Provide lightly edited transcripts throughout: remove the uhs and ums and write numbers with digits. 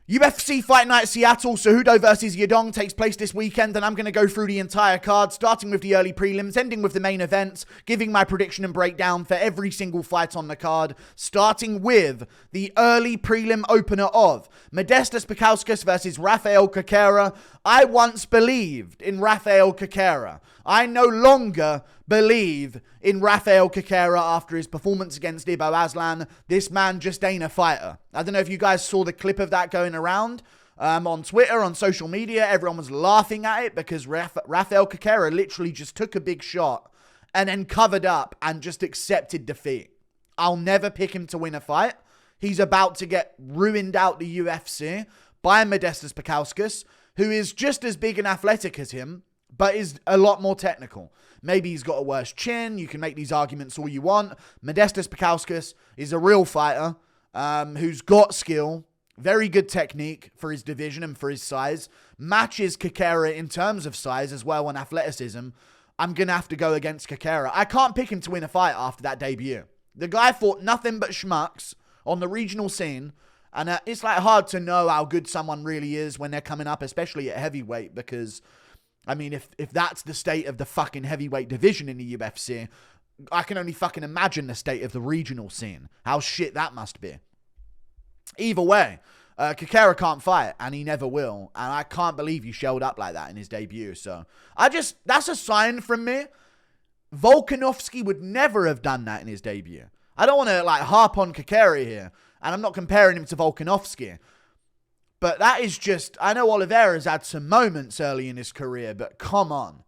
UFC Fight Night Seattle, Cejudo versus Yadong takes place this weekend, and I'm going to go through the entire card, starting with the early prelims, ending with the main events, giving my prediction and breakdown for every single fight on the card, starting with the early prelim opener of Modestas Bukauskas versus Raffael Cerqueira. I once believed in Raffael Cerqueira. I no longer believe in Raffael Cerqueira after his performance against Ibo Aslan. This man just ain't a fighter. I don't know if you guys saw the clip of that going around on Twitter, on social media. Everyone was laughing at it because Raffael Cerqueira literally just took a big shot and then covered up and just accepted defeat. I'll never pick him to win a fight. He's about to get ruined out the UFC by Modestas Bukauskas, who is just as big and athletic as him, but is a lot more technical. Maybe he's got a worse chin. You can make these arguments all you want. Modestas Bukauskas is a real fighter who's got skill, very good technique for his division and for his size. Matches Cerqueira in terms of size as well and athleticism. I'm going to have to go against Cerqueira. I can't pick him to win a fight after that debut. The guy fought nothing but schmucks on the regional scene. And it's like hard to know how good someone really is when they're coming up, especially at heavyweight, because I mean, if that's the state of the fucking heavyweight division in the UFC, I can only fucking imagine the state of the regional scene. How shit that must be. Either way, Cerqueira can't fight, and he never will. And I can't believe he shelled up like that in his debut. So, that's a sign from me. Volkanovski would never have done that in his debut. I don't want to, harp on Cerqueira here. And I'm not comparing him to Volkanovski. But that is just, I know Oliveira's had some moments early in his career, but come on.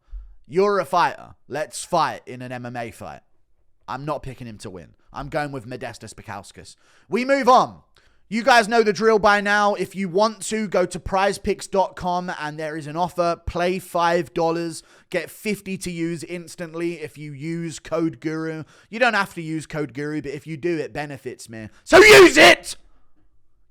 You're a fighter. Let's fight in an MMA fight. I'm not picking him to win. I'm going with Modestas Bukauskas. We move on. You guys know the drill by now. If you want to, go to prizepicks.com and there is an offer. Play $5. Get 50 to use instantly if you use code GURU. You don't have to use code GURU, but if you do, it benefits me. So use it!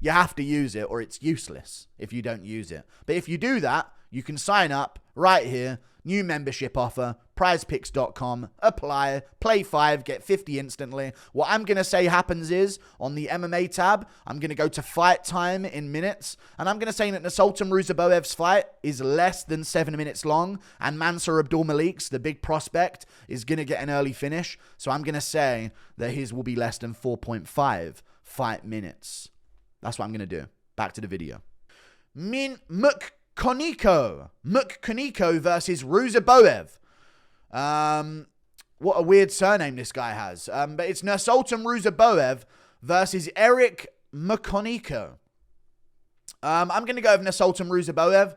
You have to use it or it's useless if you don't use it. But if you do that, you can sign up right here. New membership offer, prizepicks.com, apply, play 5, get 50 instantly. What I'm going to say happens is, on the MMA tab, I'm going to go to fight time in minutes, and I'm going to say that Nursulton Ruziboev's fight is less than 7 minutes long, and Mansur Abdul-Malik's, the big prospect, is going to get an early finish, so I'm going to say that his will be less than 4.5 fight minutes. That's what I'm going to do. Back to the video. McConico versus Ruziboev. What a weird surname this guy has. But it's Nursulton Ruziboev versus Eric McConico. I'm going to go with Nursulton Ruziboev.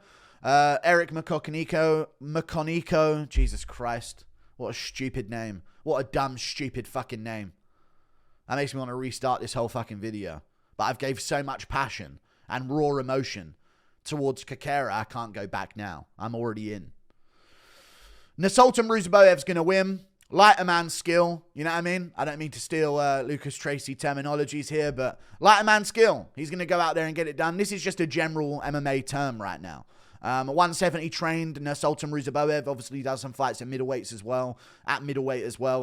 Eric McConico. Jesus Christ. What a stupid name. What a dumb, stupid fucking name. That makes me want to restart this whole fucking video. But I've gave so much passion and raw emotion towards Cerqueira, I can't go back now. I'm already in. Nursulton Ruziboev's going to win. Lighter man skill. You know what I mean? I don't mean to steal Lucas Tracy terminologies here, but lighter man skill. He's going to go out there and get it done. This is just a general MMA term right now. 170 trained Nursulton Ruziboev obviously does some fights at middleweights as well,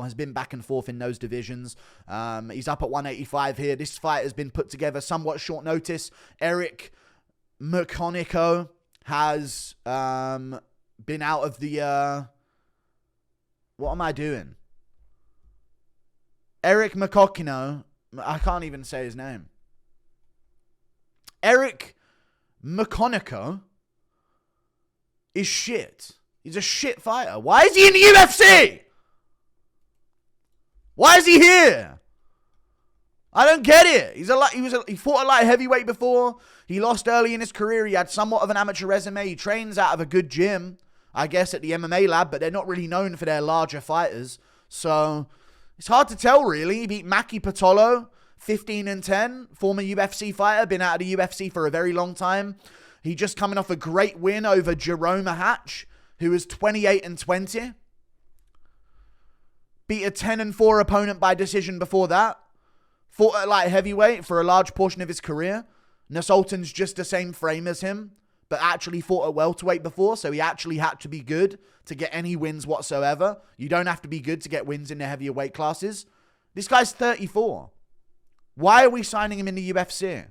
has been back and forth in those divisions. He's up at 185 here. This fight has been put together somewhat short notice. Eric McConico has been out of the what am I doing? Eric McConico, I can't even say his name. Eric McConico is shit. He's a shit fighter. Why is he in the UFC? Why is he here? I don't get it. He fought a light heavyweight before. He lost early in his career. He had somewhat of an amateur resume. He trains out of a good gym, I guess, at the MMA lab, but they're not really known for their larger fighters. So it's hard to tell, really. He beat Maki Patolo, 15-10, former UFC fighter, been out of the UFC for a very long time. He just coming off a great win over Jerome Hatch, who was 28-20. Beat a 10-4 opponent by decision before that. Fought at light heavyweight for a large portion of his career. Nursulton's just the same frame as him, but actually fought at welterweight before, so he actually had to be good to get any wins whatsoever. You don't have to be good to get wins in the heavier weight classes. This guy's 34. Why are we signing him in the UFC?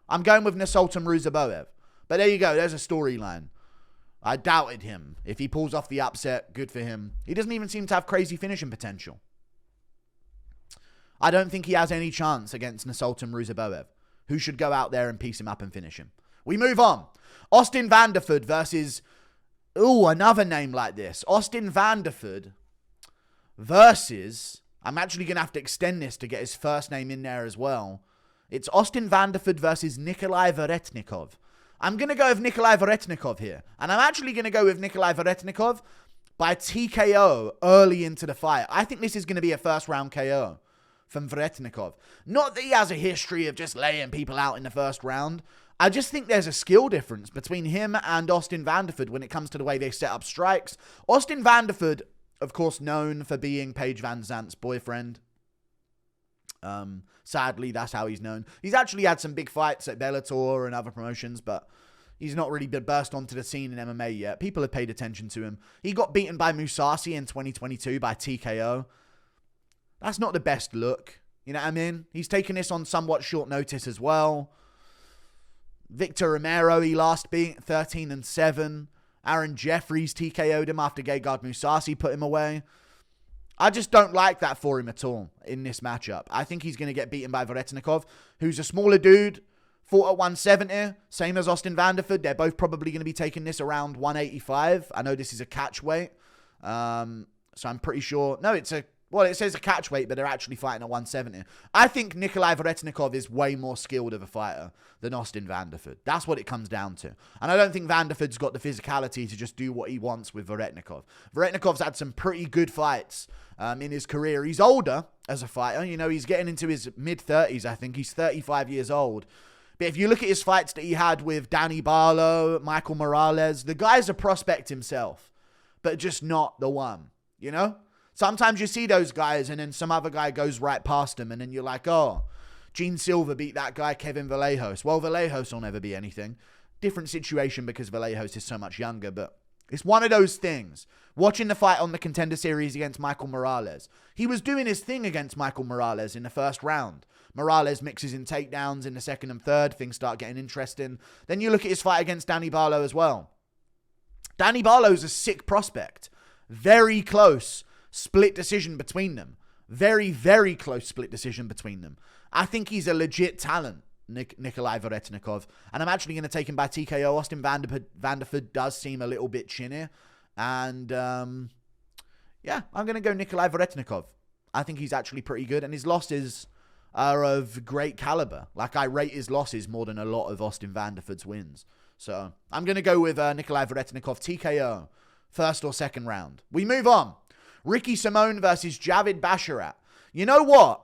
I'm going with Nursulton Ruziboev. But there you go. There's a storyline. I doubted him. If he pulls off the upset, good for him. He doesn't even seem to have crazy finishing potential. I don't think he has any chance against Nursulton Ruziboev, who should go out there and piece him up and finish him. We move on. Austin Vanderford versus... Ooh, another name like this. Austin Vanderford versus... I'm actually going to have to extend this to get his first name in there as well. It's Austin Vanderford versus Nikolay Veretennikov. I'm going to go with Nikolay Veretennikov here. And I'm actually going to go with Nikolay Veretennikov by TKO early into the fight. I think this is going to be a first round KO from Veretennikov. Not that he has a history of just laying people out in the first round. I just think there's a skill difference between him and Austin Vanderford when it comes to the way they set up strikes. Austin Vanderford, of course, known for being Paige Van Zandt's boyfriend. Sadly, that's how he's known. He's actually had some big fights at Bellator and other promotions, but he's not really been burst onto the scene in MMA yet. People have paid attention to him. He got beaten by Mousasi in 2022 by TKO. That's not the best look. You know what I mean? He's taken this on somewhat short notice as well. Victor Romero, he last beat 13-7. Aaron Jeffries TKO'd him after Gegard Mousasi put him away. I just don't like that for him at all in this matchup. I think he's going to get beaten by Veretennikov, who's a smaller dude, fought at 170, same as Austin Vanderford. They're both probably going to be taking this around 185. I know this is a catch weight, so I'm pretty sure. No, it says a catch weight, but they're actually fighting at 170. I think Nikolay Veretennikov is way more skilled of a fighter than Austin Vanderford. That's what it comes down to. And I don't think Vanderford's got the physicality to just do what he wants with Veretennikov. Veretennikov's had some pretty good fights in his career. He's older as a fighter. You know, he's getting into his mid-30s, I think. He's 35 years old. But if you look at his fights that he had with Danny Barlow, Michael Morales, the guy's a prospect himself, but just not the one, you know? Sometimes you see those guys and then some other guy goes right past him and then you're like, oh, Gene Silva beat that guy, Kevin Vallejos. Well, Vallejos will never be anything. Different situation because Vallejos is so much younger, but it's one of those things. Watching the fight on the Contender Series against Michael Morales, he was doing his thing against Michael Morales in the first round. Morales mixes in takedowns in the second and third. Things start getting interesting. Then you look at his fight against Danny Barlow as well. Danny Barlow's a sick prospect. Very close split decision between them. Very, very close split decision between them. I think he's a legit talent, Nikolay Veretennikov. And I'm actually going to take him by TKO. Austin Vanderford does seem a little bit chinny. And, yeah, I'm going to go Nikolay Veretennikov. I think he's actually pretty good. And his losses are of great caliber. Like, I rate his losses more than a lot of Austin Vanderford's wins. So, I'm going to go with Nikolay Veretennikov, TKO. First or second round. We move on. Ricky Simone versus Javid Basharat. You know what?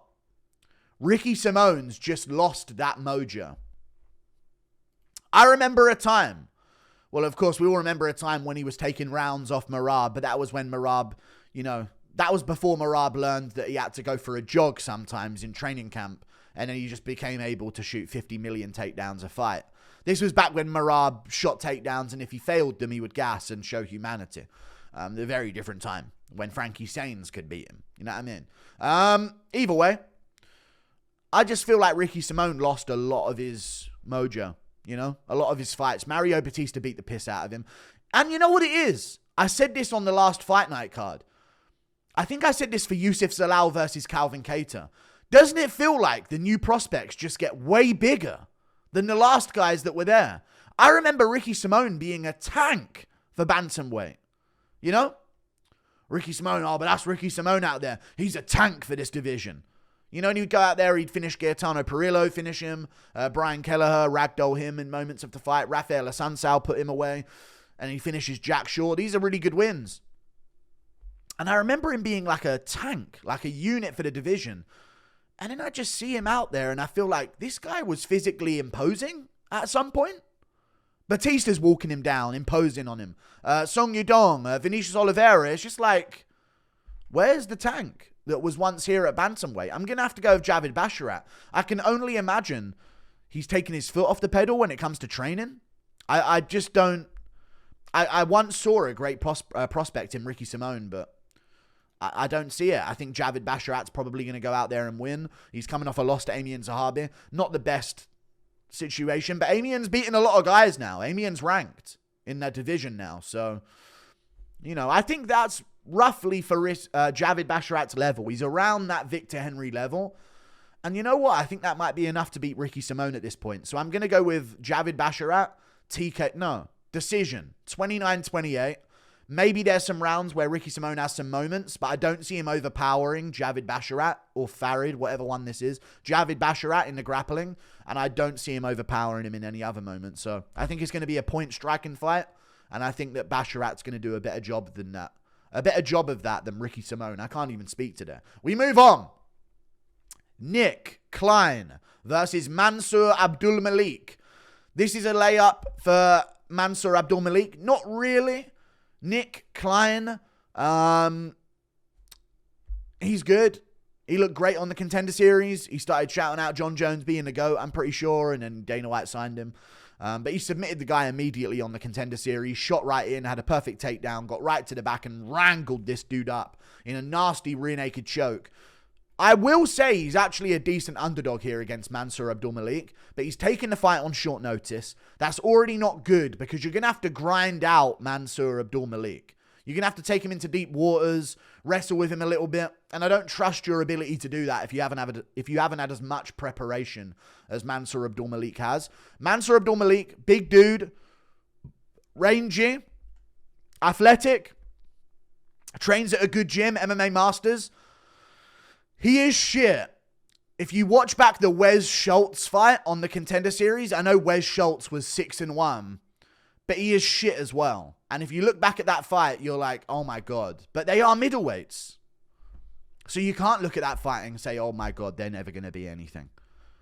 Ricky Simone's just lost that mojo. I remember a time. Well, of course, we all remember a time when he was taking rounds off Merab, but that was when Merab, you know, that was before Merab learned that he had to go for a jog sometimes in training camp, and then he just became able to shoot 50 million takedowns a fight. This was back when Merab shot takedowns, and if he failed them, he would gas and show humanity. A very different time when Frankie Sains could beat him. You know what I mean? Either way, I just feel like Ricky Simone lost a lot of his mojo, you know? A lot of his fights. Mario Batista beat the piss out of him. And you know what it is? I said this on the last Fight Night card. I think I said this for Yusuf Zalal versus Calvin Kattar. Doesn't it feel like the new prospects just get way bigger than the last guys that were there? I remember Ricky Simone being a tank for bantamweight. You know? Ricky Simone, oh, but that's Ricky Simone out there. He's a tank for this division. You know, and he'd go out there, he'd finish Gaetano Perillo, finish him. Brian Kelleher, ragdoll him in moments of the fight. Rafael Assunção put him away. And he finishes Jack Shaw. These are really good wins. And I remember him being like a tank, like a unit for the division. And then I just see him out there and I feel like this guy was physically imposing at some point. Batista's walking him down, imposing on him. Song Yadong, Vinicius Oliveira. It's just like, where's the tank that was once here at bantamweight? I'm going to have to go with Javid Basharat. I can only imagine he's taking his foot off the pedal when it comes to training. I just don't... I once saw a great prospect in Ricky Simone, but I don't see it. I think Javid Basharat's probably going to go out there and win. He's coming off a loss to Amian Zahabi. Not the best situation. But Amien's beating a lot of guys now. Amien's ranked in that division now. So, you know, I think that's roughly for Javid Basharat's level. He's around that Victor Henry level. And you know what? I think that might be enough to beat Ricky Simone at this point. So I'm going to go with Javid Basharat, decision, 29-28. Maybe there's some rounds where Ricky Simone has some moments, but I don't see him overpowering Javid Basharat or Farid, whatever one this is. Javid Basharat in the grappling, and I don't see him overpowering him in any other moment. So I think it's going to be a point striking fight, and I think that Basharat's going to do a better job than that. A better job of that than Ricky Simone. I can't even speak to that. We move on. Nick Klein versus Mansur Abdul-Malik. This is a layup for Mansur Abdul-Malik. Not really. Nick Klein, he's good. He looked great on the Contender Series. He started shouting out John Jones being the GOAT, I'm pretty sure, and then Dana White signed him. But he submitted the guy immediately on the Contender Series, shot right in, had a perfect takedown, got right to the back and wrangled this dude up in a nasty rear naked choke. I will say he's actually a decent underdog here against Mansur Abdul-Malik, but he's taken the fight on short notice. That's already not good because you're going to have to grind out Mansur Abdul-Malik. You're going to have to take him into deep waters, wrestle with him a little bit, and I don't trust your ability to do that if you haven't had as much preparation as Mansur Abdul-Malik has. Mansur Abdul-Malik, big dude, rangy, athletic, trains at a good gym, MMA Masters. He is shit. If you watch back the Wes Schultz fight on the Contender Series, I know Wes Schultz was 6-1, but he is shit as well. And if you look back at that fight, you're like, oh my God. But they are middleweights. So you can't look at that fight and say, oh my God, they're never going to be anything.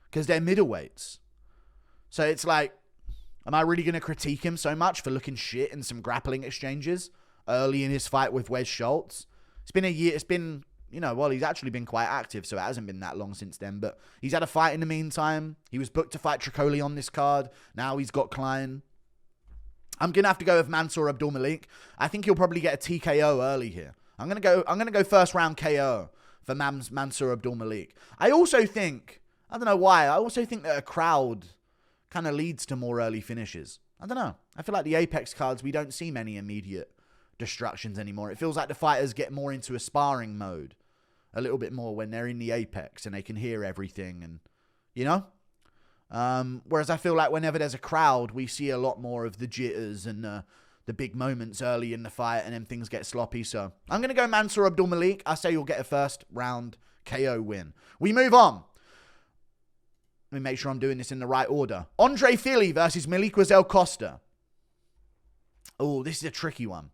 Because they're middleweights. So it's like, am I really going to critique him so much for looking shit in some grappling exchanges early in his fight with Wes Schultz? It's been a year, he's actually been quite active, so it hasn't been that long since then. But he's had a fight in the meantime. He was booked to fight Tricoli on this card. Now he's got Klein. I'm going to have to go with Mansur Abdul-Malik. I think he'll probably get a TKO early here. I'm going to go first round KO for Mansur Abdul-Malik. I also think, I don't know why, I also think that a crowd kind of leads to more early finishes. I don't know. I feel like the Apex cards, we don't see many immediate destructions anymore. It feels like the fighters get more into a sparring mode a little bit more when they're in the Apex and they can hear everything and, you know? Whereas I feel like whenever there's a crowd, we see a lot more of the jitters and the big moments early in the fight and then things get sloppy. So I'm going to go Mansur Abdul-Malik. I say you'll get a first round KO win. We move on. Let me make sure I'm doing this in the right order. Andre Fili versus Melquizael Costa. Oh, this is a tricky one.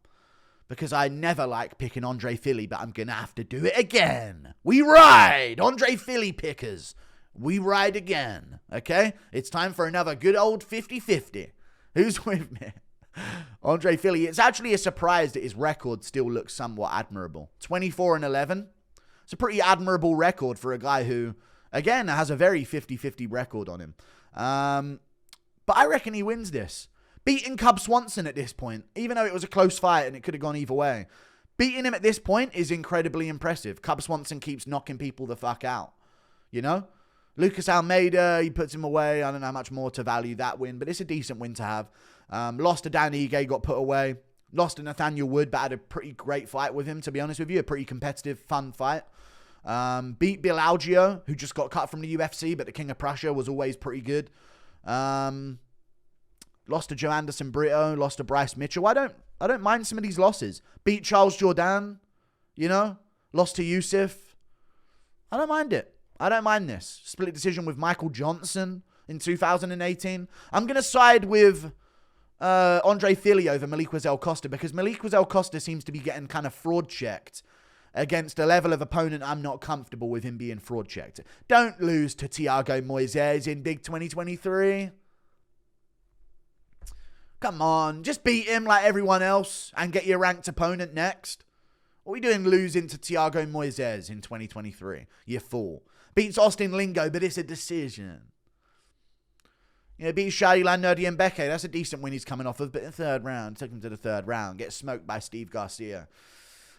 Because I never like picking Andre Fili, but I'm going to have to do it again. We ride! Andre Fili pickers. We ride again. Okay? It's time for another good old 50-50. Who's with me? Andre Fili. It's actually a surprise that his record still looks somewhat admirable. 24-11. It's a pretty admirable record for a guy who, again, has a very 50-50 record on him. But I reckon he wins this. Beating Cub Swanson at this point, even though it was a close fight and it could have gone either way. Beating him at this point is incredibly impressive. Cub Swanson keeps knocking people the fuck out. You know? Lucas Almeida, he puts him away. I don't know how much more to value that win, but it's a decent win to have. Lost to Dan Ige, got put away. Lost to Nathaniel Wood, but had a pretty great fight with him, to be honest with you. A pretty competitive, fun fight. Beat Bill Algeo, who just got cut from the UFC, but the King of Prussia was always pretty good. Lost to Joe Anderson Brito, lost to Bryce Mitchell. I don't mind some of these losses. Beat Charles Jourdain, you know? Lost to Yusuf. I don't mind it. I don't mind this. Split decision with Michael Johnson in 2018. I'm going to side with Andre Fili over Melquizael Costa because Melquizael Costa seems to be getting kind of fraud checked against a level of opponent I'm not comfortable with him being fraud checked. Don't lose to Thiago Moises in Big 2023. Come on, just beat him like everyone else and get your ranked opponent next. What are we doing losing to Thiago Moises in 2023? You fool. Beats Austin Lingo, but it's a decision. You know, beats Shadilan Nerdy and Beke. That's a decent win he's coming off of, but in the third round, took him to the third round. Gets smoked by Steve Garcia.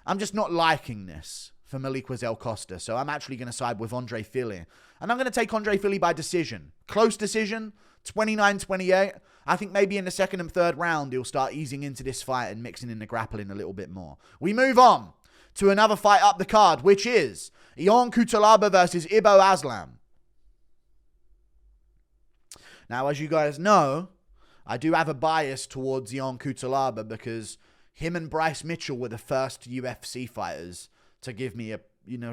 I'm just not liking this for Melquizael Costa, so I'm actually going to side with Andre Fili. And I'm going to take Andre Fili by decision. Close decision, 29-28. I think maybe in the second and third round, he'll start easing into this fight and mixing in the grappling a little bit more. We move on to another fight up the card, which is Ion Cutelaba versus Ibo Aslan. Now, as you guys know, I do have a bias towards Ion Cutelaba because him and Bryce Mitchell were the first UFC fighters to give me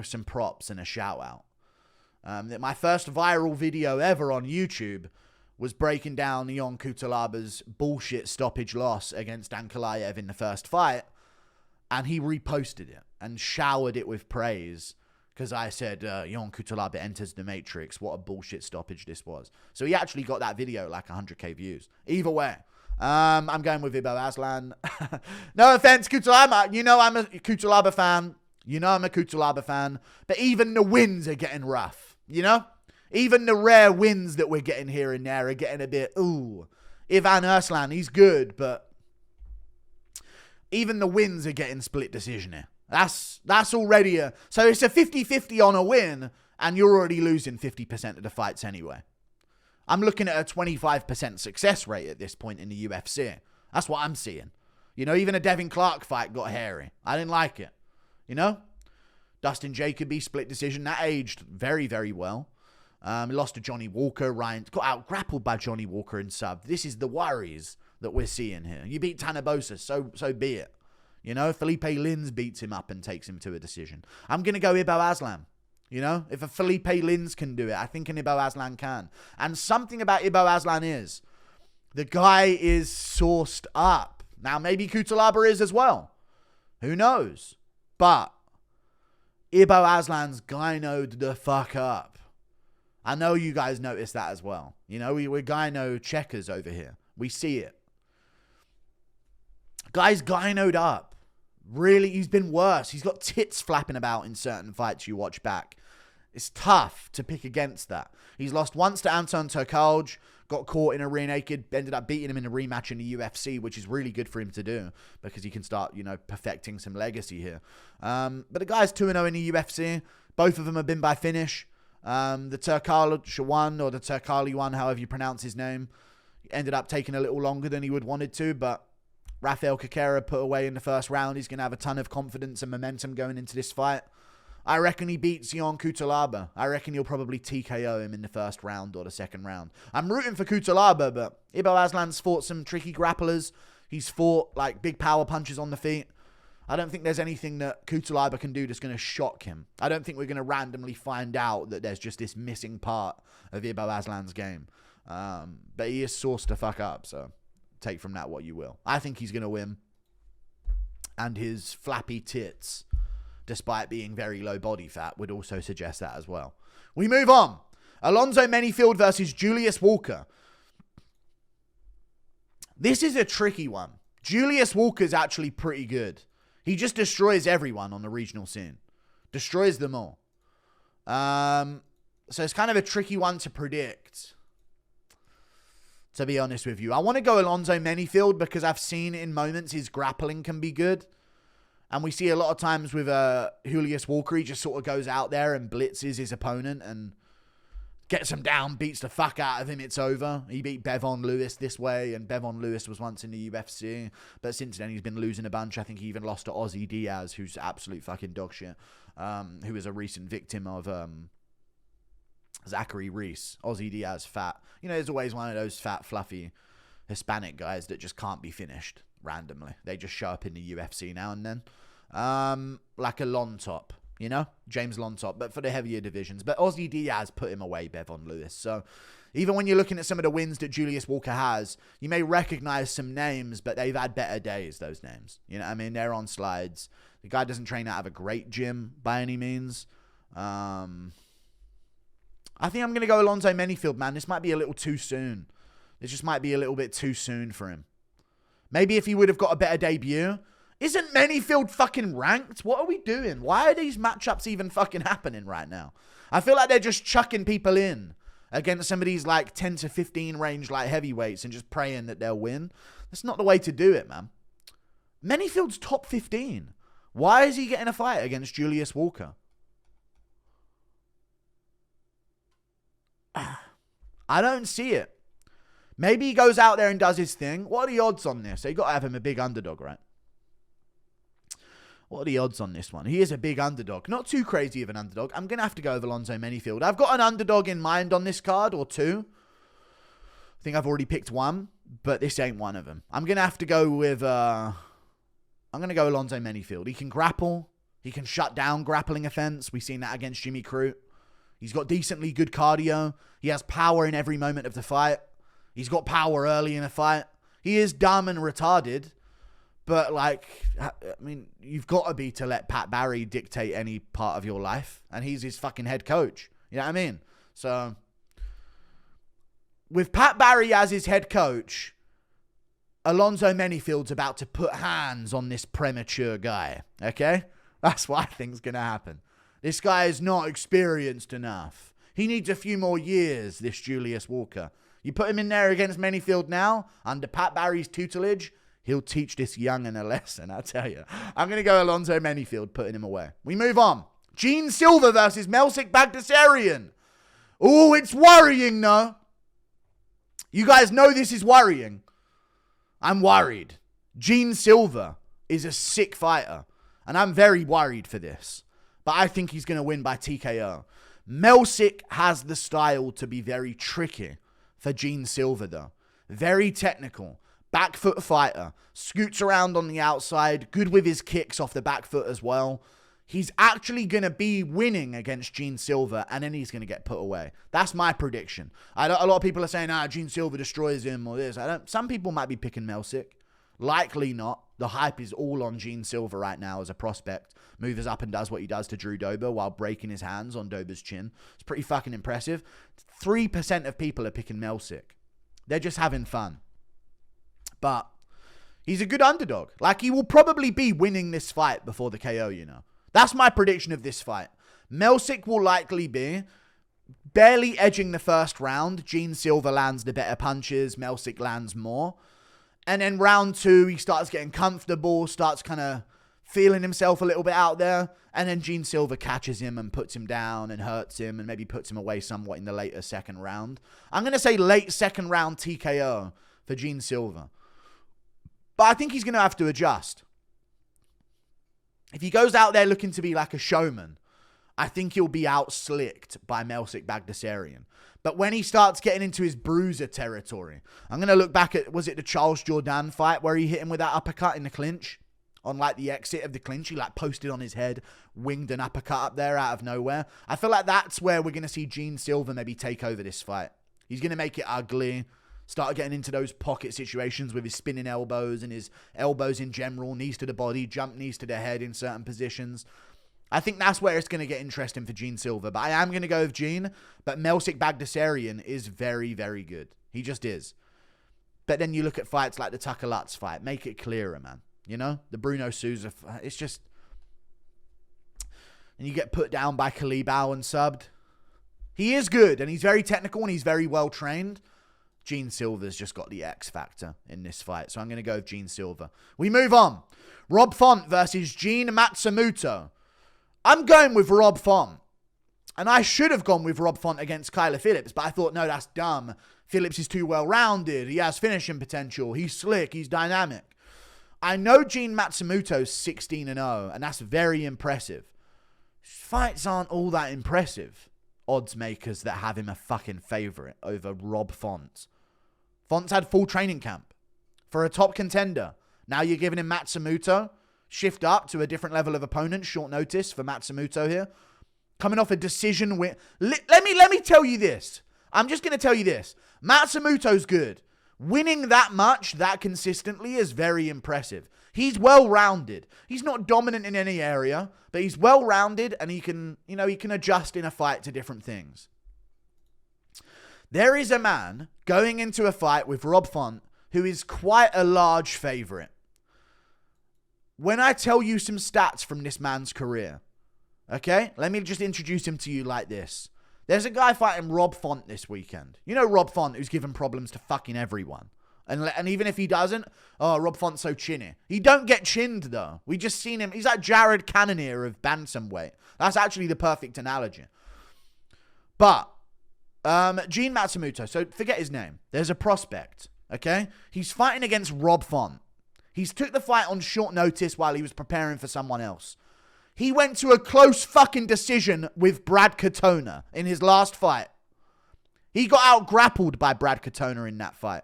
some props and a shout out. My first viral video ever on YouTube was breaking down Ion Cutelaba's bullshit stoppage loss against Ankalaev in the first fight, and he reposted it and showered it with praise because I said, Ion Cutelaba enters the Matrix. What a bullshit stoppage this was. So he actually got that video like 100k views. Either way, I'm going with Ibo Aslan. No offense, Cutelaba. You know I'm a Cutelaba fan. But even the wins are getting rough, you know? Even the rare wins that we're getting here and there are getting a bit, ooh. Ivan Aslan, he's good, but even the wins are getting split decision here. That's already so it's a 50-50 on a win, and you're already losing 50% of the fights anyway. I'm looking at a 25% success rate at this point in the UFC. That's what I'm seeing. You know, even a Devin Clark fight got hairy. I didn't like it. You know? Dustin Jacoby, split decision. That aged very, very well. He lost to Johnny Walker. Ryan got out grappled by Johnny Walker in sub. This is the worries that we're seeing here. You beat Tanabosa, so be it. You know, Felipe Lins beats him up and takes him to a decision. I'm going to go Ibo Aslan. You know, if a Felipe Lins can do it, I think an Ibo Aslan can. And something about Ibo Aslan is the guy is sourced up. Now, maybe Cutelaba is as well. Who knows? But Ibo Aslan's gynoed the fuck up. I know you guys noticed that as well. You know, we're gyno checkers over here. We see it. Guy's gynoed up. Really, he's been worse. He's got tits flapping about in certain fights you watch back. It's tough to pick against that. He's lost once to Anton Turkalj, got caught in a rear naked, ended up beating him in a rematch in the UFC, which is really good for him to do because he can start, perfecting some legacy here. But the guy's 2-0 in the UFC. Both of them have been by finish. The Turkalj one, or the Turkali one, however you pronounce his name, ended up taking a little longer than he would wanted to, but Raffael Cerqueira put away in the first round. He's going to have a ton of confidence and momentum going into this fight. I reckon he beats Ion Cutelaba. I reckon he'll probably TKO him in the first round or the second round. I'm rooting for Cutelaba, but Ibo Aslan's fought some tricky grapplers. He's fought like big power punches on the feet. I don't think there's anything that Cutelaba can do that's going to shock him. I don't think we're going to randomly find out that there's just this missing part of Ibo Aslan's game. But he is sourced to fuck up, so take from that what you will. I think he's going to win. And his flappy tits, despite being very low body fat, would also suggest that as well. We move on. Alonzo Menifield versus Julius Walker. This is a tricky one. Julius Walker's actually pretty good. He just destroys everyone on the regional scene. Destroys them all. So it's kind of a tricky one to predict, to be honest with you. I want to go Alonzo Menifield because I've seen in moments his grappling can be good. And we see a lot of times with Julius Walker, he just sort of goes out there and blitzes his opponent and gets him down, beats the fuck out of him, it's over. He beat Bevon Lewis this way, and Bevon Lewis was once in the UFC, but since then he's been losing a bunch. I think he even lost to Ozzy Diaz, who's absolute fucking dog shit, who was a recent victim of Zachary Reese. Ozzy Diaz, fat. You know, there's always one of those fat, fluffy Hispanic guys that just can't be finished randomly. They just show up in the UFC now and then. Like a Lontop. You know, James Lontop, but for the heavier divisions. But Ozzy Diaz put him away, Bevon Lewis. So even when you're looking at some of the wins that Julius Walker has, you may recognize some names, but they've had better days, those names. You know what I mean? They're on slides. The guy doesn't train out of a great gym by any means. I think I'm going to go Alonzo Menifield, man. This might be a little too soon. This just might be a little bit too soon for him. Maybe if he would have got a better debut. Isn't Menifield fucking ranked? What are we doing? Why are these matchups even fucking happening right now? I feel like they're just chucking people in against some of these like 10 to 15 range like heavyweights and just praying that they'll win. That's not the way to do it, man. Menifield's top 15. Why is he getting a fight against Julius Walker? I don't see it. Maybe he goes out there and does his thing. What are the odds on this? So you got to have him a big underdog, right? What are the odds on this one? He is a big underdog. Not too crazy of an underdog. I'm going to have to go with Alonzo Menifield. I've got an underdog in mind on this card, or two. I think I've already picked one, but this ain't one of them. I'm going to have to go with... I'm going to go Alonzo Menifield. He can grapple. He can shut down grappling offense. We've seen that against Jimmy Crute. He's got decently good cardio. He has power in every moment of the fight. He's got power early in a fight. He is dumb and retarded. But, like, I mean, you've got to be to let Pat Barry dictate any part of your life. And he's his fucking head coach. You know what I mean? So, with Pat Barry as his head coach, Alonzo Menifield's about to put hands on this premature guy. Okay? That's what I think's going to happen. This guy is not experienced enough. He needs a few more years, this Julius Walker. You put him in there against Menifield now, under Pat Barry's tutelage, he'll teach this young'un a lesson, I tell you. I'm going to go Alonzo Menifield, putting him away. We move on. Gene Silva versus Melsik Baghdasaryan. Oh, it's worrying, no? You guys know this is worrying. I'm worried. Gene Silva is a sick fighter, and I'm very worried for this. But I think he's going to win by TKO. Melsik has the style to be very tricky for Gene Silva, though. Very technical. Back foot fighter. Scoots around on the outside. Good with his kicks off the back foot as well. He's actually going to be winning against Gene Silva, and then he's going to get put away. That's my prediction. A lot of people are saying, Gene Silva destroys him or this. Some people might be picking Melsik. Likely not. The hype is all on Gene Silva right now as a prospect. Moves up and does what he does to Drew Dober while breaking his hands on Dober's chin. It's pretty fucking impressive. 3% of people are picking Melsik. They're just having fun. But he's a good underdog. Like, he will probably be winning this fight before the KO, you know. That's my prediction of this fight. Melsik will likely be barely edging the first round. Gene Silva lands the better punches. Melsik lands more. And then round 2, he starts getting comfortable, starts kind of feeling himself a little bit out there. And then Gene Silva catches him and puts him down and hurts him and maybe puts him away somewhat in the later second round. I'm going to say late second round TKO for Gene Silva. But I think he's going to have to adjust. If he goes out there looking to be like a showman, I think he'll be out-slicked by Melsik Baghdasaryan. But when he starts getting into his bruiser territory, I'm going to look back at, was it the Charles Jourdain fight where he hit him with that uppercut in the clinch? On like the exit of the clinch, he like posted on his head, winged an uppercut up there out of nowhere. I feel like that's where we're going to see Gene Silva maybe take over this fight. He's going to make it ugly. Start getting into those pocket situations with his spinning elbows and his elbows in general, knees to the body, jump knees to the head in certain positions. I think that's where it's going to get interesting for Gene Silva. But I am going to go with Gene. But Melsik Baghdasaryan is very, very good. He just is. But then you look at fights like the Tucker Lutz fight. Make it clearer, man. You know? The Bruno Souza fight. It's just... And you get put down by Kalibau and subbed. He is good. And he's very technical and he's very well trained. Gene Silva's just got the X factor in this fight. So I'm going to go with Gene Silva. We move on. Rob Font versus Gene Matsumoto. I'm going with Rob Font. And I should have gone with Rob Font against Kyler Phillips. But I thought, no, that's dumb. Phillips is too well-rounded. He has finishing potential. He's slick. He's dynamic. I know Gene Matsumoto's 16-0. And that's very impressive. Fights aren't all that impressive. Odds makers that have him a fucking favorite over Rob Font. Font's had full training camp for a top contender. Now you're giving him Matsumoto. Shift up to a different level of opponent. Short notice for Matsumoto here. Coming off a decision win. Let me tell you this. I'm just going to tell you this. Matsumoto's good. Winning that much, that consistently is very impressive. He's well-rounded. He's not dominant in any area, but he's well-rounded and he can adjust in a fight to different things. There is a man going into a fight with Rob Font who is quite a large favorite. When I tell you some stats from this man's career, okay, let me just introduce him to you like this. There's a guy fighting Rob Font this weekend. You know Rob Font, who's given problems to fucking everyone. And even if he doesn't, Rob Font's so chinny. He don't get chinned, though. We just seen him. He's like Jared Cannonier of bantamweight. That's actually the perfect analogy. But Gene Matsumoto. So forget his name. There's a prospect, okay? He's fighting against Rob Font. He's took the fight on short notice while he was preparing for someone else. He went to a close fucking decision with Brad Katona in his last fight. He got out-grappled by Brad Katona in that fight.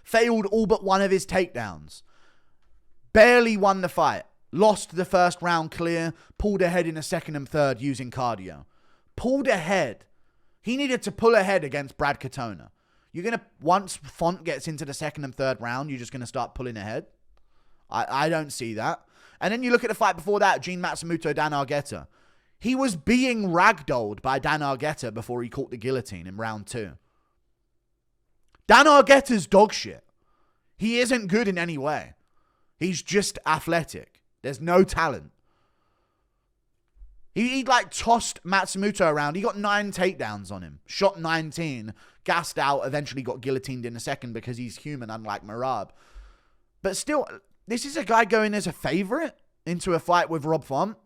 Failed all but one of his takedowns. Barely won the fight. Lost the first round clear. Pulled ahead in the second and third using cardio. Pulled ahead. He needed to pull ahead against Brad Katona. You're going to, once Font gets into the second and third round, you're just going to start pulling ahead? I don't see that. And then you look at the fight before that, Gene Matsumoto, Dan Argueta. He was being ragdolled by Dan Argueta before he caught the guillotine in round 2. Dan Argueta's dog shit. He isn't good in any way. He's just athletic. There's no talent. He like tossed Matsumoto around. He got 9 takedowns on him. Shot 19. Gassed out. Eventually got guillotined in a second because he's human, unlike Merab. But still, this is a guy going as a favorite into a fight with Rob Font.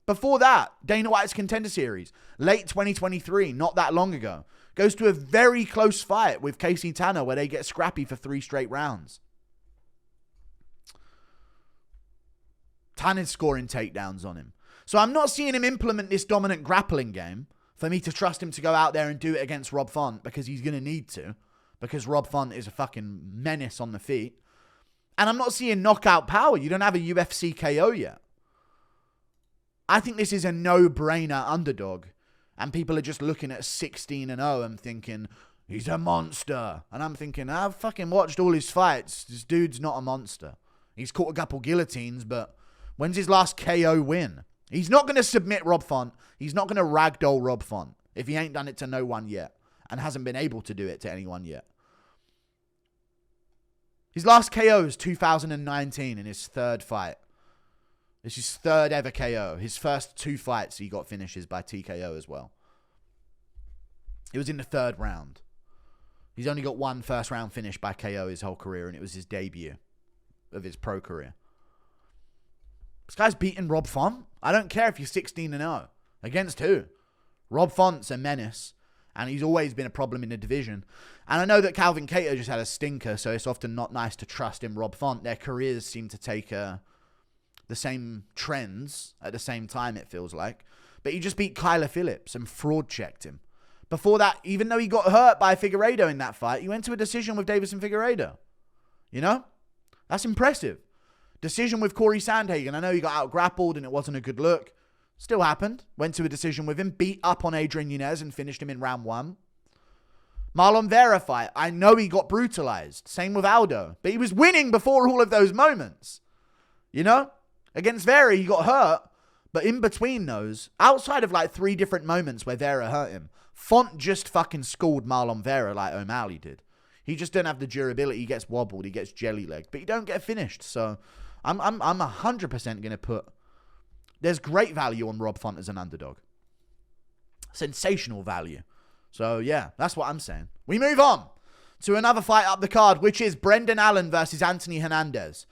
Before that, Dana White's Contender Series. Late 2023, not that long ago. Goes to a very close fight with Casey Tanner where they get scrappy for 3 straight rounds. Tanner's scoring takedowns on him. So I'm not seeing him implement this dominant grappling game for me to trust him to go out there and do it against Rob Font because he's going to need to. Because Rob Font is a fucking menace on the feet. And I'm not seeing knockout power. You don't have a UFC KO yet. I think this is a no-brainer underdog. And people are just looking at 16-0 and thinking, he's a monster. And I'm thinking, I've fucking watched all his fights. This dude's not a monster. He's caught a couple guillotines, but when's his last KO win? He's not going to submit Rob Font. He's not going to ragdoll Rob Font if he ain't done it to no one yet and hasn't been able to do it to anyone yet. His last KO is 2019 in his 3rd fight. It's his 3rd ever KO. His first 2 fights, he got finishes by TKO as well. It was in the 3rd round. He's only got 1 first round finish by KO his whole career, and it was his debut of his pro career. This guy's beating Rob Font. I don't care if you're 16-0. Against who? Rob Font's a menace, and he's always been a problem in the division. And I know that Calvin Kattar just had a stinker, so it's often not nice to trust in Rob Font. Their careers seem to take the same trends at the same time, it feels like. But he just beat Kyler Phillips and fraud-checked him. Before that, even though he got hurt by Figueiredo in that fight, he went to a decision with Davison Figueiredo. You know? That's impressive. Decision with Corey Sandhagen. I know he got out-grappled and it wasn't a good look. Still happened. Went to a decision with him. Beat up on Adrian Yanez and finished him in round 1. Marlon Vera fight. I know he got brutalized. Same with Aldo. But he was winning before all of those moments. You know? Against Vera, he got hurt. But in between those, outside of like 3 different moments where Vera hurt him, Font just fucking schooled Marlon Vera like O'Malley did. He just don't have the durability. He gets wobbled. He gets jelly-legged. But he don't get finished. So I'm 100% going to put... There's great value on Rob Font as an underdog. Sensational value. So, yeah, that's what I'm saying. We move on to another fight up the card, which is Brendan Allen versus Anthony Hernandez.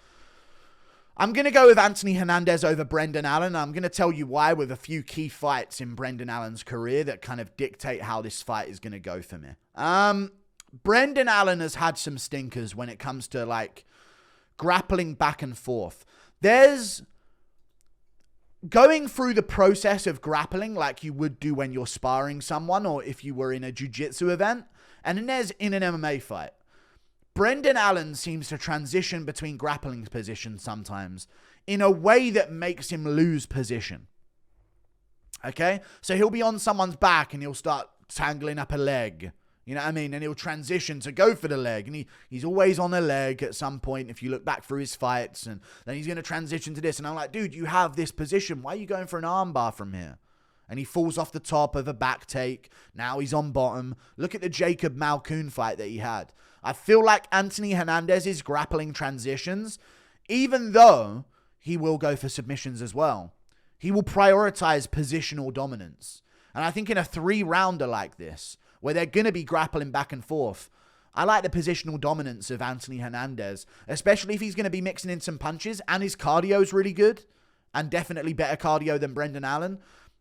I'm going to go with Anthony Hernandez over Brendan Allen. I'm going to tell you why with a few key fights in Brendan Allen's career that kind of dictate how this fight is going to go for me. Brendan Allen has had some stinkers when it comes to, like, grappling back and forth. There's... Going through the process of grappling like you would do when you're sparring someone or if you were in a jiu-jitsu event, and then there's in an MMA fight. Brendan Allen seems to transition between grappling positions sometimes in a way that makes him lose position. Okay? So he'll be on someone's back and he'll start tangling up a leg. You know what I mean? And he'll transition to go for the leg. And he's always on a leg at some point if you look back through his fights. And then he's going to transition to this. And I'm like, dude, you have this position. Why are you going for an armbar from here? And he falls off the top of a back take. Now he's on bottom. Look at the Jacob Malkoun fight that he had. I feel like Anthony Hernandez's grappling transitions, even though he will go for submissions as well, he will prioritize positional dominance. And I think in a 3-rounder like this, where they're going to be grappling back and forth, I like the positional dominance of Anthony Hernandez, especially if he's going to be mixing in some punches and his cardio's really good and definitely better cardio than Brendan Allen.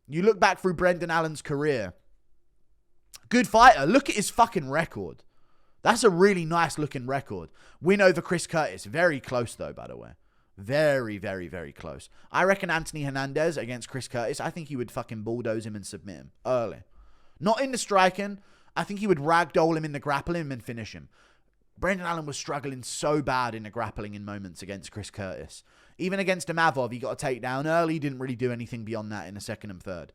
You look back through Brendan Allen's career, Good fighter. Look at his fucking record. That's a really nice looking record. Win over Chris Curtis. Very close though, by the way. Very, very, very close. I reckon Anthony Hernandez against Chris Curtis, I think he would fucking bulldoze him and submit him early. Not in the striking. I think he would ragdoll him in the grappling and finish him. Brendan Allen was struggling so bad in the grappling in moments against Chris Curtis. Even against Imavov, he got a takedown early. Didn't really do anything beyond that in the second and third.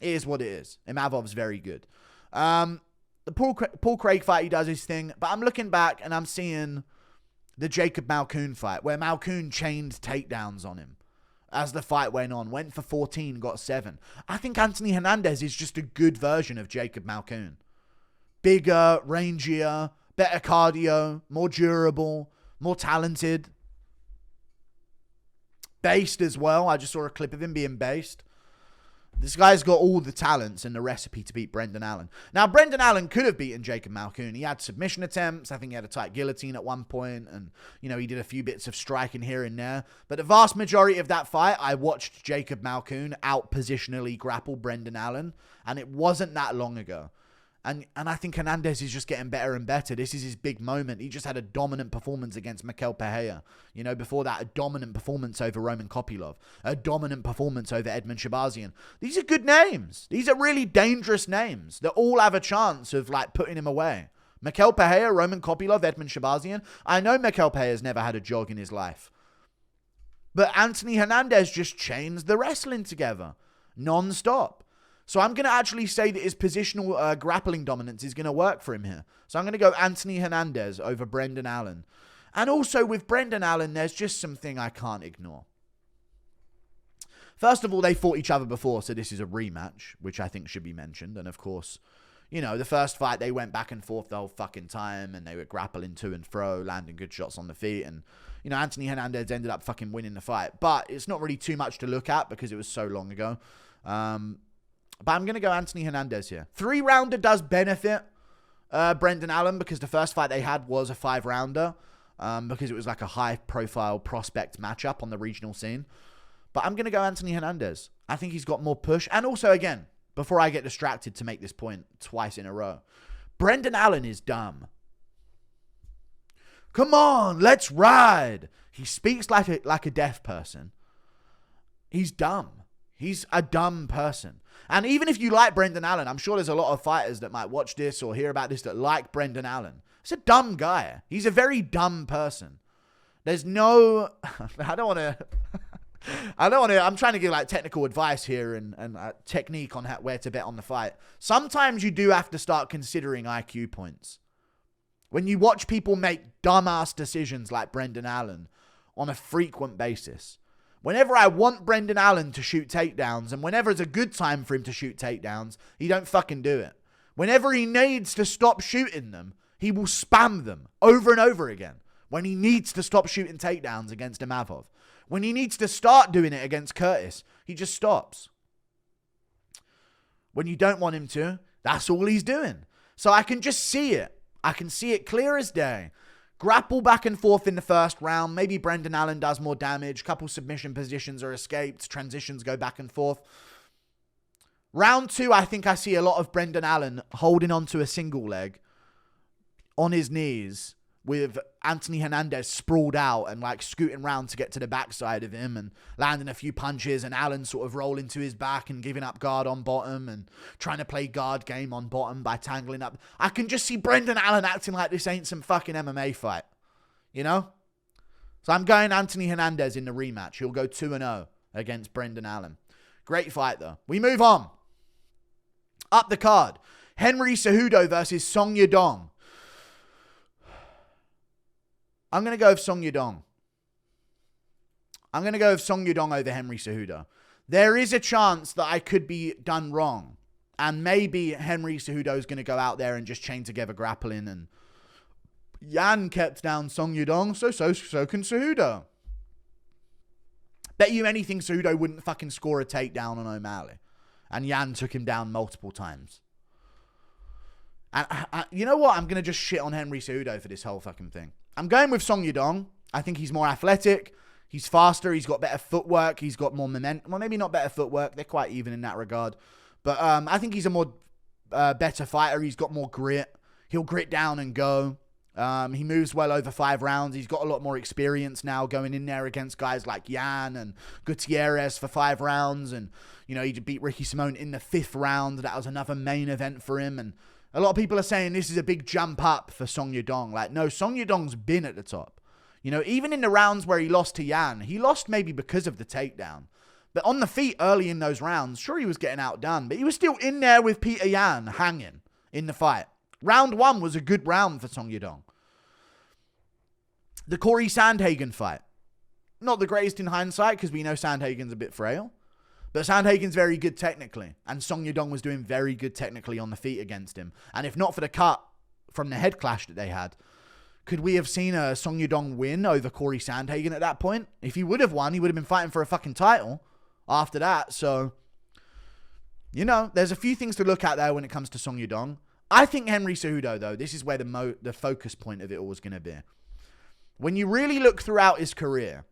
It is what it is. Imavov's very good. The Paul Craig fight, he does his thing. But I'm looking back and I'm seeing the Jacob Malkoun fight, where Malkoun chained takedowns on him as the fight went on. Went for 14, got 7. I think Anthony Hernandez is just a good version of Jacob Malkoun. Bigger, rangier, better cardio, more durable, more talented. Based as well. I just saw a clip of him being based. This guy's got all the talents and the recipe to beat Brendan Allen. Now, Brendan Allen could have beaten Jacob Malkoun. He had submission attempts. I think he had a tight guillotine at one point. And, he did a few bits of striking here and there. But the vast majority of that fight, I watched Jacob Malkoun out-positionally grapple Brendan Allen. And it wasn't that long ago. And I think Hernandez is just getting better and better. This is his big moment. He just had a dominant performance against Mikel Pereira. Before that, a dominant performance over Roman Kopylov. A dominant performance over Edmund Shabazian. These are good names. These are really dangerous names that all have a chance of, putting him away. Mikel Pereira, Roman Kopylov, Edmund Shabazian. I know Mikel Pereira's never had a jog in his life. But Anthony Hernandez just chains the wrestling together. Non-stop. So I'm going to actually say that his positional grappling dominance is going to work for him here. So I'm going to go Anthony Hernandez over Brendan Allen. And also with Brendan Allen, there's just something I can't ignore. First of all, they fought each other before, so this is a rematch, which I think should be mentioned. And of course, the first fight, they went back and forth the whole fucking time, and they were grappling to and fro, landing good shots on the feet. And, Anthony Hernandez ended up fucking winning the fight. But it's not really too much to look at because it was so long ago. But I'm going to go Anthony Hernandez here. 3-rounder does benefit Brendan Allen because the first fight they had was a 5-rounder because it was a high-profile prospect matchup on the regional scene. But I'm going to go Anthony Hernandez. I think he's got more push. And also, again, before I get distracted to make this point twice in a row, Brendan Allen is dumb. Come on, let's ride. He speaks like a deaf person. He's dumb. He's a dumb person. And even if you like Brendan Allen, I'm sure there's a lot of fighters that might watch this or hear about this that like Brendan Allen. He's a dumb guy. He's a very dumb person. There's no... I don't want to... I'm trying to give technical advice here and technique on where to bet on the fight. Sometimes you do have to start considering IQ points. When you watch people make dumbass decisions like Brendan Allen on a frequent basis... Whenever I want Brendan Allen to shoot takedowns and whenever it's a good time for him to shoot takedowns, he don't fucking do it. Whenever he needs to stop shooting them, he will spam them over and over again. When he needs to stop shooting takedowns against Imavov. When he needs to start doing it against Curtis, he just stops. When you don't want him to, that's all he's doing. So I can just see it. I can see it clear as day. Grapple back and forth in the first round. Maybe Brendan Allen does more damage. Couple submission positions are escaped. Transitions go back and forth. Round 2, I think I see a lot of Brendan Allen holding onto a single leg on his knees with Anthony Hernandez sprawled out and scooting round to get to the backside of him and landing a few punches and Allen sort of rolling to his back and giving up guard on bottom and trying to play guard game on bottom by tangling up. I can just see Brendan Allen acting like this ain't some fucking MMA fight. So I'm going Anthony Hernandez in the rematch. He'll go 2-0 against Brendan Allen. Great fight though. We move on. Up the card. Henry Cejudo versus Song Yadong. I'm going to go with Song Yadong. I'm going to go with Song Yadong over Henry Cejudo. There is a chance that I could be done wrong. And maybe Henry Cejudo is going to go out there and just chain together grappling. And Yan kept down Song Yadong, so can Cejudo. Bet you anything Cejudo wouldn't fucking score a takedown on O'Malley. And Yan took him down multiple times. And you know what? I'm going to just shit on Henry Cejudo for this whole fucking thing. I'm going with Song Yadong. I think he's more athletic. He's faster. He's got better footwork. He's got more momentum. Well, maybe not better footwork. They're quite even in that regard. But I think he's a more better fighter. He's got more grit. He'll grit down and go. He moves well over 5 rounds. He's got a lot more experience now going in there against guys like Yan and Gutierrez for 5 rounds. And, you know, he beat Ricky Simone in the 5th round. That was another main event for him. And a lot of people are saying this is a big jump up for Song Yadong. Like, no, Song Yadong's been at the top. You know, even in the rounds where he lost to Yan, he lost maybe because of the takedown. But on the feet early in those rounds, sure, he was getting outdone, but he was still in there with Peter Yan hanging in the fight. Round 1 was a good round for Song Yadong. The Corey Sandhagen fight. Not the greatest in hindsight because we know Sandhagen's a bit frail. But Sandhagen's very good technically. And Song Yadong was doing very good technically on the feet against him. And if not for the cut from the head clash that they had, could we have seen a Song Yadong win over Corey Sandhagen at that point? If he would have won, he would have been fighting for a fucking title after that. So, you know, there's a few things to look at there when it comes to Song Yadong. I think Henry Cejudo, though, this is where the focus point of it all is going to be. When you really look throughout his career,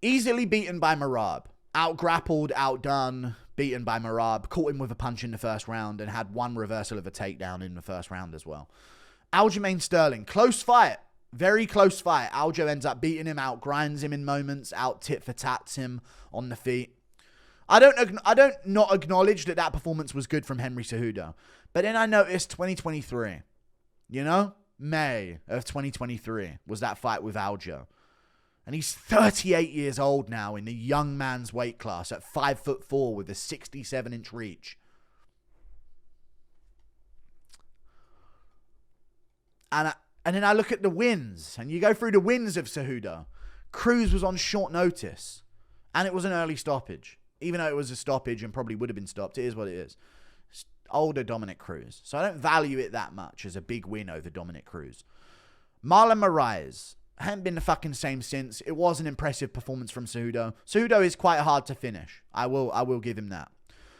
easily beaten by Merab, out-grappled, outdone, beaten by Merab, caught him with a punch in the first round and had 1 reversal of a takedown in the first round as well. Aljamain Sterling, close fight, very close fight. Aljo ends up beating him, out-grinds him in moments, out-tit-for-tats him on the feet. I don't not acknowledge that performance was good from Henry Cejudo. But then I noticed 2023, you know, May of 2023 was that fight with Aljo. And he's 38 years old now in the young man's weight class at 5'4" with a 67-inch reach. And then I look at the wins, and you go through the wins of Cejudo. Cruz was on short notice, and it was an early stoppage. Even though it was a stoppage and probably would have been stopped, it is what it is. It's older Dominic Cruz. So I don't value it that much as a big win over Dominic Cruz. Marlon Moraes hadn't been the fucking same since. It was an impressive performance from Cejudo. Cejudo is quite hard to finish. I will give him that.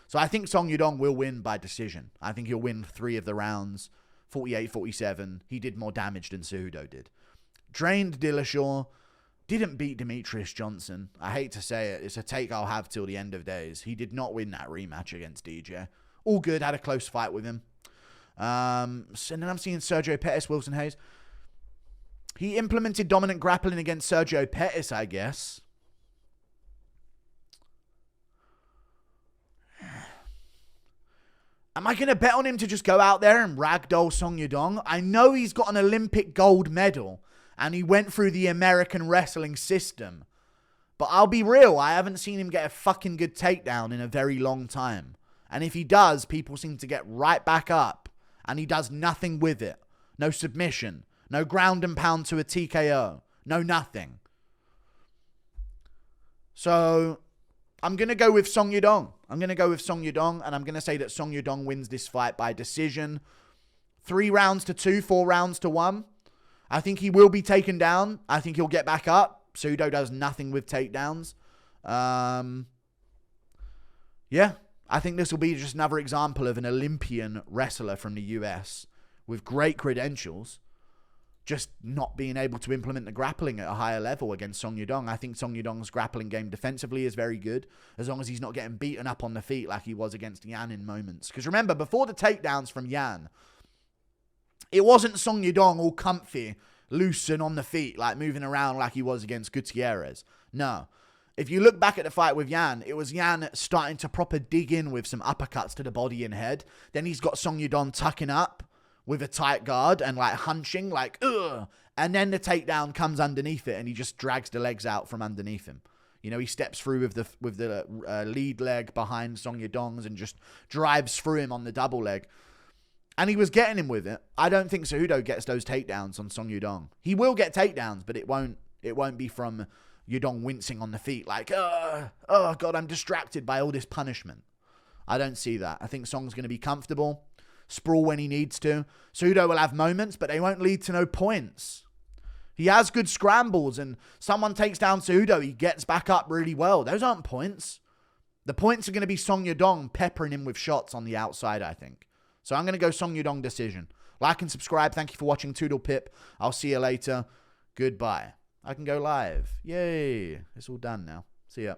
So I think Song Yadong will win by decision. I think he'll win 3 of the rounds, 48-47. He did more damage than Cejudo did. Drained Dillashaw. Didn't beat Demetrius Johnson. I hate to say it. It's a take I'll have till the end of days. He did not win that rematch against DJ. All good. Had a close fight with him. And then I'm seeing Sergio Pettis, Wilson Hayes. He implemented dominant grappling against Sergio Pettis, I guess. Am I going to bet on him to just go out there and ragdoll Song Yadong? I know he's got an Olympic gold medal. And he went through the American wrestling system. But I'll be real, I haven't seen him get a fucking good takedown in a very long time. And if he does, people seem to get right back up. And he does nothing with it. No submission. No ground and pound to a TKO. No nothing. So, I'm going to go with Song Yadong. And I'm going to say that Song Yadong wins this fight by decision. 3 rounds to 2, 4 rounds to 1. I think he will be taken down. I think he'll get back up. Cejudo does nothing with takedowns. Yeah, I think this will be just another example of an Olympian wrestler from the US with great credentials, just not being able to implement the grappling at a higher level against Song Yadong. I think Song Yadong's grappling game defensively is very good, as long as he's not getting beaten up on the feet like he was against Yan in moments. Because remember, before the takedowns from Yan, it wasn't Song Yadong all comfy, loose and on the feet, like moving around like he was against Gutierrez. No. If you look back at the fight with Yan, it was Yan starting to proper dig in with some uppercuts to the body and head. Then he's got Song Yadong tucking up with a tight guard and like hunching, like, ugh. And then the takedown comes underneath it and he just drags the legs out from underneath him. You know, he steps through with the lead leg behind Song Yadong's and just drives through him on the double leg. And he was getting him with it. I don't think Cejudo gets those takedowns on Song Yadong. He will get takedowns, but it won't be from Yadong wincing on the feet like, oh God, I'm distracted by all this punishment. I don't see that. I think Song's going to be comfortable, sprawl when he needs to. Cejudo will have moments, but they won't lead to no points. He has good scrambles, and someone takes down Cejudo, he gets back up really well. Those aren't points. The points are going to be Song Yadong peppering him with shots on the outside, I think. So I'm going to go Song Yadong decision. Like and subscribe. Thank you for watching Toodle Pip. I'll see you later. Goodbye. I can go live. Yay. It's all done now. See ya.